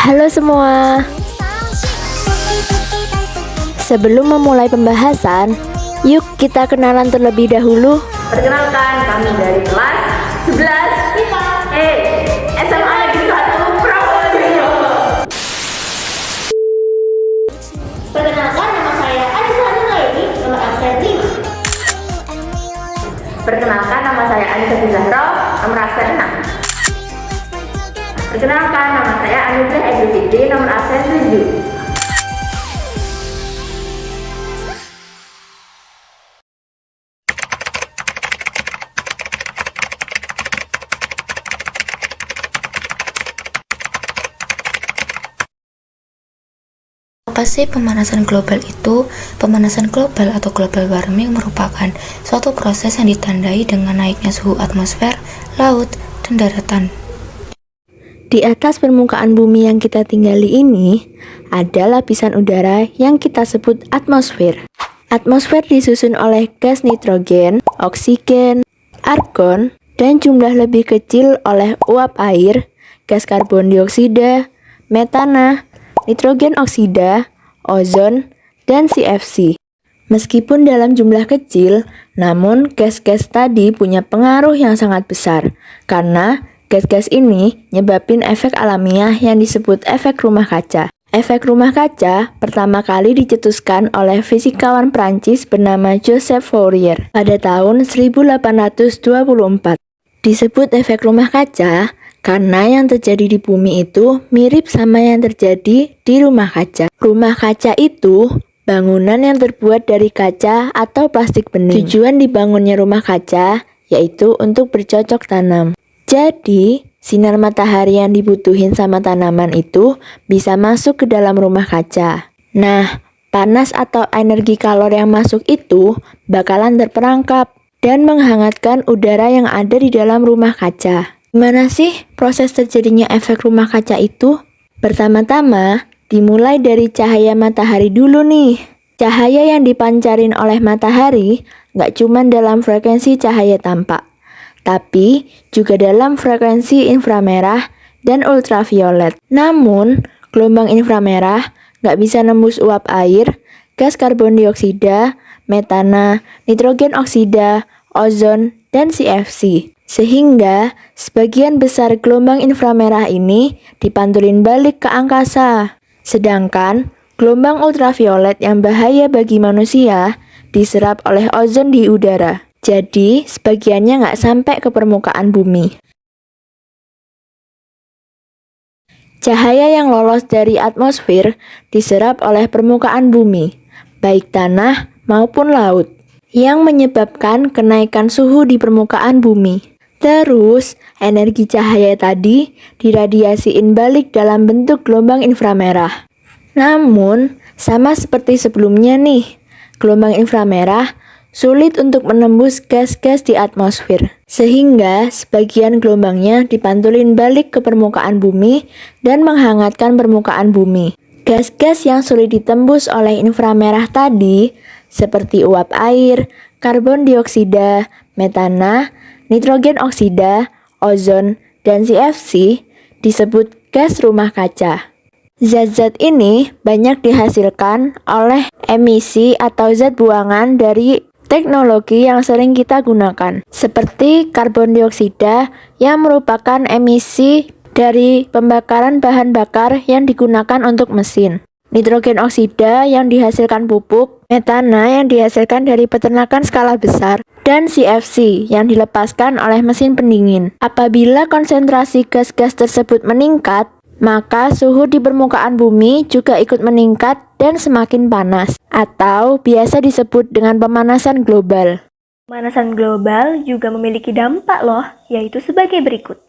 Halo semua. Sebelum memulai pembahasan, yuk kita kenalan terlebih dahulu. Perkenalkan, kami dari kelas 11 SMA Negeri 1 Probolinggo. Perkenalkan, nama saya Anissa Nuraini, nomor absen 5. Perkenalkan, nama saya Anissa Zahra, nomor absen 6. Perkenalkan, nama saya Anugrah Edi Fikri, nomor absen 7. Apa sih pemanasan global itu? Pemanasan global atau global warming merupakan suatu proses yang ditandai dengan naiknya suhu atmosfer, laut, dan daratan. Di atas permukaan bumi yang kita tinggali ini, ada lapisan udara yang kita sebut atmosfer. Atmosfer disusun oleh gas nitrogen, oksigen, argon, dan jumlah lebih kecil oleh uap air, gas karbon dioksida, metana, nitrogen oksida, ozon, dan CFC. Meskipun dalam jumlah kecil, namun gas-gas tadi punya pengaruh yang sangat besar, karena gas-gas ini nyebabin efek alamiah yang disebut efek rumah kaca. Efek rumah kaca pertama kali dicetuskan oleh fisikawan Prancis bernama Joseph Fourier pada tahun 1824. Disebut efek rumah kaca karena yang terjadi di bumi itu mirip sama yang terjadi di rumah kaca. Rumah kaca itu bangunan yang terbuat dari kaca atau plastik bening. Tujuan dibangunnya rumah kaca yaitu untuk bercocok tanam. Jadi, sinar matahari yang dibutuhin sama tanaman itu bisa masuk ke dalam rumah kaca. Nah, panas atau energi kalor yang masuk itu bakalan terperangkap dan menghangatkan udara yang ada di dalam rumah kaca. Gimana sih proses terjadinya efek rumah kaca itu? Pertama-tama, dimulai dari cahaya matahari dulu nih. Cahaya yang dipancarin oleh matahari nggak cuma dalam frekuensi cahaya tampak, tapi juga dalam frekuensi inframerah dan ultraviolet. Namun, gelombang inframerah nggak bisa nembus uap air, gas karbon dioksida, metana, nitrogen oksida, ozon, dan CFC. Sehingga sebagian besar gelombang inframerah ini dipantulin balik ke angkasa. Sedangkan gelombang ultraviolet yang bahaya bagi manusia diserap oleh ozon di udara. Jadi sebagiannya nggak sampai ke permukaan bumi. Cahaya yang lolos dari atmosfer diserap oleh permukaan bumi, baik tanah maupun laut, yang menyebabkan kenaikan suhu di permukaan bumi. Terus, energi cahaya tadi diradiasiin balik dalam bentuk gelombang inframerah. Namun, sama seperti sebelumnya nih, gelombang inframerah sulit untuk menembus gas-gas di atmosfer. Sehingga, sebagian gelombangnya dipantulin balik ke permukaan bumi dan menghangatkan permukaan bumi. Gas-gas yang sulit ditembus oleh inframerah tadi, seperti uap air, karbon dioksida, metana, nitrogen oksida, ozon, dan CFC disebut gas rumah kaca. Zat-zat ini banyak dihasilkan oleh emisi atau zat buangan dari teknologi yang sering kita gunakan, seperti karbon dioksida yang merupakan emisi dari pembakaran bahan bakar yang digunakan untuk mesin. Nitrogen oksida yang dihasilkan pupuk, metana yang dihasilkan dari peternakan skala besar, dan CFC yang dilepaskan oleh mesin pendingin. Apabila konsentrasi gas-gas tersebut meningkat, maka suhu di permukaan bumi juga ikut meningkat dan semakin panas, atau biasa disebut dengan pemanasan global. Pemanasan global juga memiliki dampak loh, yaitu sebagai berikut.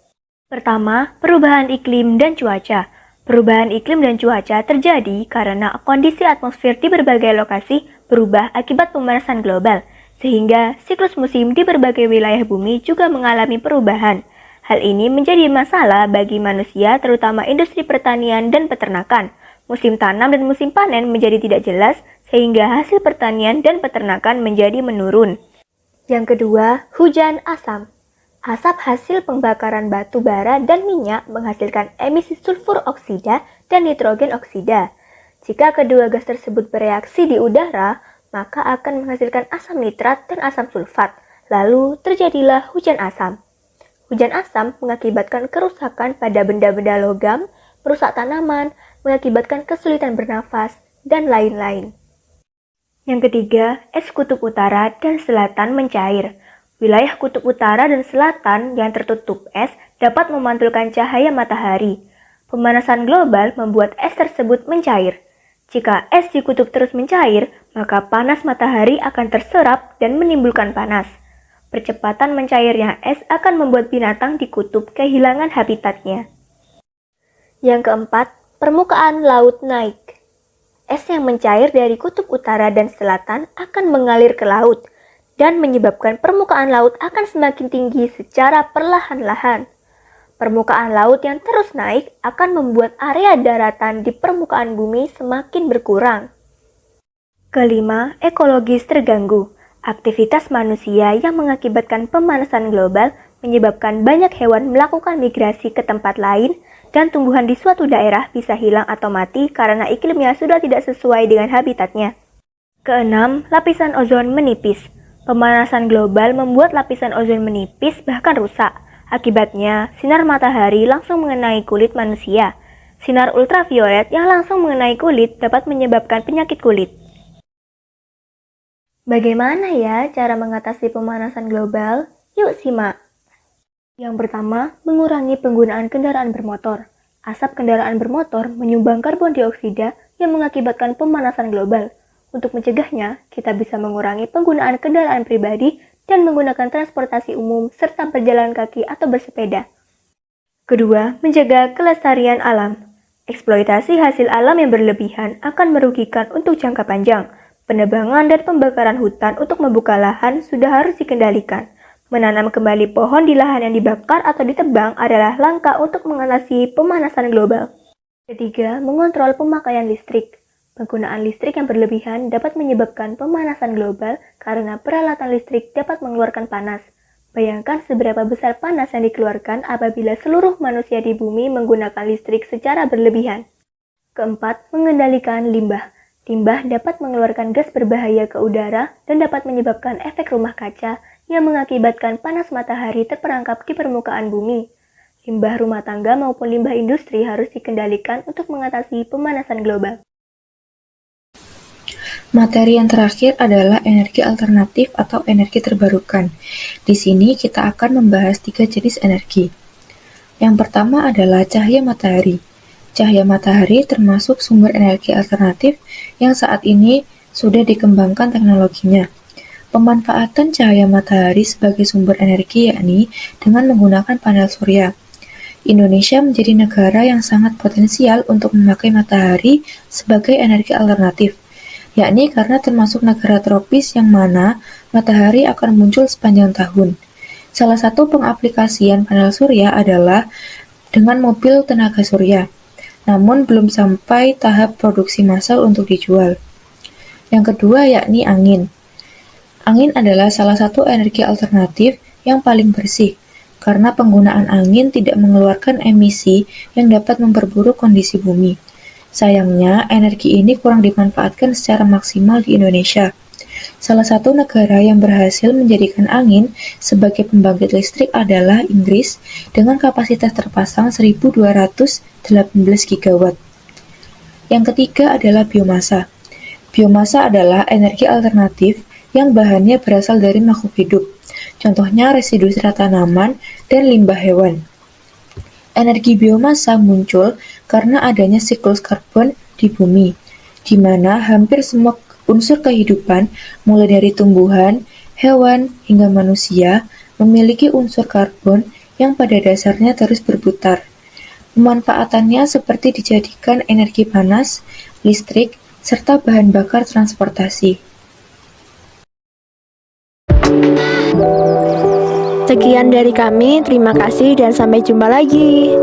Pertama, perubahan iklim dan cuaca. Perubahan iklim dan cuaca terjadi karena kondisi atmosfer di berbagai lokasi berubah akibat pemanasan global, sehingga siklus musim di berbagai wilayah bumi juga mengalami perubahan. Hal ini menjadi masalah bagi manusia, terutama industri pertanian dan peternakan. Musim tanam dan musim panen menjadi tidak jelas, sehingga hasil pertanian dan peternakan menjadi menurun. Yang kedua, hujan asam. Asap hasil pembakaran batu bara dan minyak menghasilkan emisi sulfur oksida dan nitrogen oksida. Jika kedua gas tersebut bereaksi di udara, maka akan menghasilkan asam nitrat dan asam sulfat. Lalu terjadilah hujan asam. Hujan asam mengakibatkan kerusakan pada benda-benda logam, merusak tanaman, mengakibatkan kesulitan bernafas, dan lain-lain. Yang ketiga, es kutub utara dan selatan mencair. Wilayah kutub utara dan selatan yang tertutup es dapat memantulkan cahaya matahari. Pemanasan global membuat es tersebut mencair. Jika es di kutub terus mencair, maka panas matahari akan terserap dan menimbulkan panas. Percepatan mencairnya es akan membuat binatang di kutub kehilangan habitatnya. Yang keempat, permukaan laut naik. Es yang mencair dari kutub utara dan selatan akan mengalir ke laut dan menyebabkan permukaan laut akan semakin tinggi secara perlahan-lahan. Permukaan laut yang terus naik akan membuat area daratan di permukaan bumi semakin berkurang. Kelima, ekologis terganggu. Aktivitas manusia yang mengakibatkan pemanasan global menyebabkan banyak hewan melakukan migrasi ke tempat lain dan tumbuhan di suatu daerah bisa hilang atau mati karena iklimnya sudah tidak sesuai dengan habitatnya. Keenam, lapisan ozon menipis. Pemanasan global membuat lapisan ozon menipis bahkan rusak. Akibatnya, sinar matahari langsung mengenai kulit manusia. Sinar ultraviolet yang langsung mengenai kulit dapat menyebabkan penyakit kulit. Bagaimana ya cara mengatasi pemanasan global? Yuk simak. Yang pertama, mengurangi penggunaan kendaraan bermotor. Asap kendaraan bermotor menyumbang karbon dioksida yang mengakibatkan pemanasan global. Untuk mencegahnya, kita bisa mengurangi penggunaan kendaraan pribadi dan menggunakan transportasi umum serta berjalan kaki atau bersepeda. Kedua, menjaga kelestarian alam. Eksploitasi hasil alam yang berlebihan akan merugikan untuk jangka panjang. Penebangan dan pembakaran hutan untuk membuka lahan sudah harus dikendalikan. Menanam kembali pohon di lahan yang dibakar atau ditebang adalah langkah untuk mengatasi pemanasan global. Ketiga, mengontrol pemakaian listrik. Penggunaan listrik yang berlebihan dapat menyebabkan pemanasan global karena peralatan listrik dapat mengeluarkan panas. Bayangkan seberapa besar panas yang dikeluarkan apabila seluruh manusia di bumi menggunakan listrik secara berlebihan. Keempat, mengendalikan limbah. Limbah dapat mengeluarkan gas berbahaya ke udara dan dapat menyebabkan efek rumah kaca yang mengakibatkan panas matahari terperangkap di permukaan bumi. Limbah rumah tangga maupun limbah industri harus dikendalikan untuk mengatasi pemanasan global. Materi yang terakhir adalah energi alternatif atau energi terbarukan. Di sini kita akan membahas 3 jenis energi. Yang pertama adalah cahaya matahari. Cahaya matahari termasuk sumber energi alternatif yang saat ini sudah dikembangkan teknologinya. Pemanfaatan cahaya matahari sebagai sumber energi yakni dengan menggunakan panel surya. Indonesia menjadi negara yang sangat potensial untuk memakai matahari sebagai energi alternatif, yakni karena termasuk negara tropis yang mana matahari akan muncul sepanjang tahun. Salah satu pengaplikasian panel surya adalah dengan mobil tenaga surya, namun belum sampai tahap produksi massal untuk dijual. Yang kedua yakni angin. Angin adalah salah satu energi alternatif yang paling bersih, karena penggunaan angin tidak mengeluarkan emisi yang dapat memperburuk kondisi bumi. Sayangnya, energi ini kurang dimanfaatkan secara maksimal di Indonesia. Salah satu negara yang berhasil menjadikan angin sebagai pembangkit listrik adalah Inggris dengan kapasitas terpasang 1.218 gigawatt. Yang ketiga adalah biomasa. Biomasa adalah energi alternatif yang bahannya berasal dari makhluk hidup, contohnya residu sisa tanaman dan limbah hewan. Energi biomasa muncul karena adanya siklus karbon di bumi, di mana hampir semua unsur kehidupan, mulai dari tumbuhan, hewan, hingga manusia, memiliki unsur karbon yang pada dasarnya terus berputar. Pemanfaatannya seperti dijadikan energi panas, listrik, serta bahan bakar transportasi. Sekian dari kami, terima kasih dan sampai jumpa lagi.